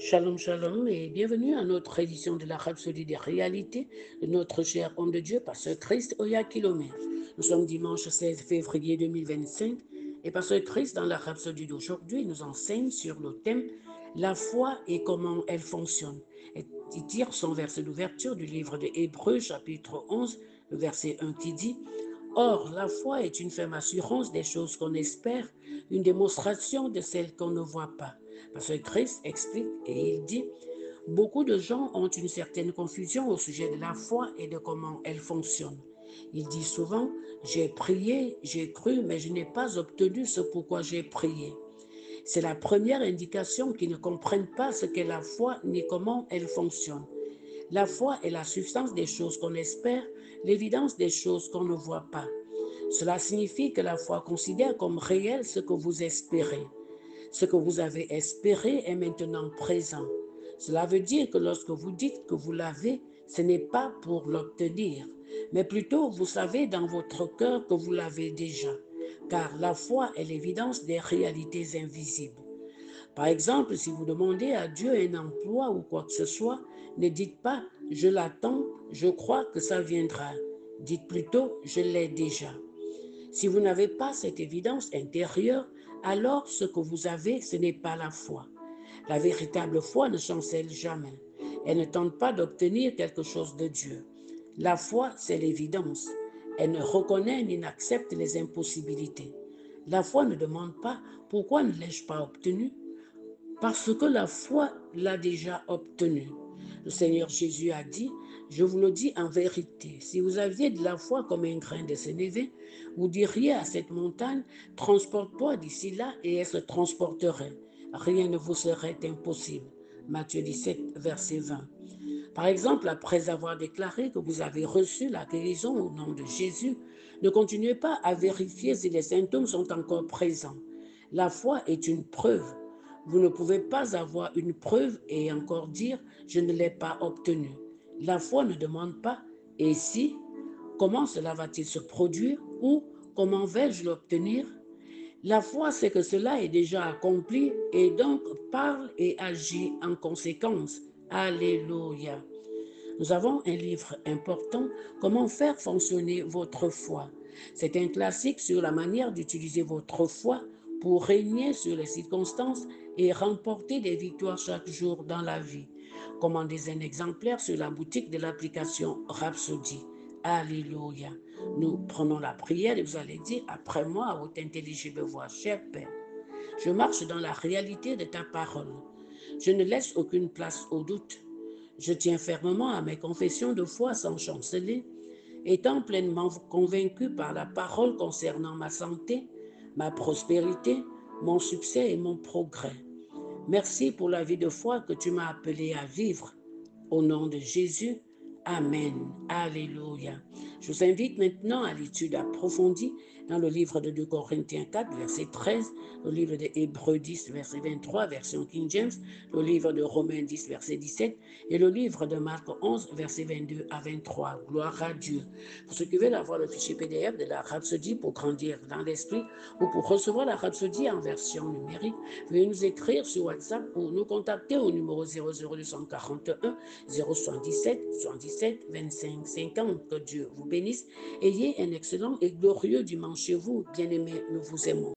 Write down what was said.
Shalom, shalom et bienvenue à notre édition de la Rhapsodie des réalités de notre cher homme de Dieu, Pasteur Christ Oya Kilomé. Nous sommes dimanche 16 février 2025 et Pasteur Christ, dans la Rhapsodie d'aujourd'hui, nous enseigne sur le thème la foi et comment elle fonctionne. Et il tire son verset d'ouverture du livre de Hébreux, chapitre 11, le verset 1 qui dit: Or, la foi est une ferme assurance des choses qu'on espère, une démonstration de celles qu'on ne voit pas. Parce que Christ explique et il dit: beaucoup de gens ont une certaine confusion au sujet de la foi et de comment elle fonctionne. Il dit souvent: j'ai prié, j'ai cru, mais je n'ai pas obtenu ce pourquoi j'ai prié. C'est la première indication qu'ils ne comprennent pas ce qu'est la foi ni comment elle fonctionne. La foi est la substance des choses qu'on espère, l'évidence des choses qu'on ne voit pas. Cela signifie que la foi considère comme réel ce que vous espérez. Ce que vous avez espéré est maintenant présent. Cela veut dire que lorsque vous dites que vous l'avez, ce n'est pas pour l'obtenir, mais plutôt vous savez dans votre cœur que vous l'avez déjà, car la foi est l'évidence des réalités invisibles. Par exemple, si vous demandez à Dieu un emploi ou quoi que ce soit, ne dites pas je l'attends, je crois que ça viendra. Dites plutôt je l'ai déjà. Si vous n'avez pas cette évidence intérieure, alors ce que vous avez, ce n'est pas la foi. La véritable foi ne chancelle jamais. Elle ne tente pas d'obtenir quelque chose de Dieu. La foi, c'est l'évidence. Elle ne reconnaît ni n'accepte les impossibilités. La foi ne demande pas pourquoi ne l'ai-je pas obtenu, parce que la foi l'a déjà obtenu. Le Seigneur Jésus a dit: je vous le dis en vérité, si vous aviez de la foi comme un grain de sénévé, vous diriez à cette montagne: transporte-toi d'ici là, et elle se transporterait. Rien ne vous serait impossible. Matthieu 17, verset 20. Par exemple, après avoir déclaré que vous avez reçu la guérison au nom de Jésus, ne continuez pas à vérifier si les symptômes sont encore présents. La foi est une preuve. Vous ne pouvez pas avoir une preuve et encore dire je ne l'ai pas obtenue. La foi ne demande pas et si, comment cela va-t-il se produire ou comment vais-je l'obtenir? La foi, c'est que cela est déjà accompli et donc parle et agit en conséquence. Alléluia. Nous avons un livre important, Comment faire fonctionner votre foi. C'est un classique sur la manière d'utiliser votre foi pour régner sur les circonstances et remporter des victoires chaque jour dans la vie. Commandez un exemplaire sur la boutique de l'application Rhapsody. Alléluia. Nous prenons la prière et vous allez dire après moi à votre intelligible voix: cher Père, je marche dans la réalité de ta parole. Je ne laisse aucune place au doute. Je tiens fermement à mes confessions de foi sans chanceler, étant pleinement convaincu par la parole concernant ma santé, ma prospérité, mon succès et mon progrès. Merci pour la vie de foi que tu m'as appelé à vivre. Au nom de Jésus, Amen. Alléluia. Je vous invite maintenant à l'étude approfondie dans le livre de 2 Corinthiens 4, verset 13, le livre de Hébreux 10, verset 23, version King James, le livre de Romains 10, verset 17 et le livre de Marc 11, verset 22 à 23. Gloire à Dieu. Pour ceux qui veulent avoir le fichier PDF de la Rhapsodie pour grandir dans l'esprit ou pour recevoir la Rhapsodie en version numérique, veuillez nous écrire sur WhatsApp ou nous contacter au numéro 00241 077 77 25 50. Que Dieu vous bénisse. Ayez un excellent et glorieux dimanche chez vous. Bien-aimés, nous vous aimons.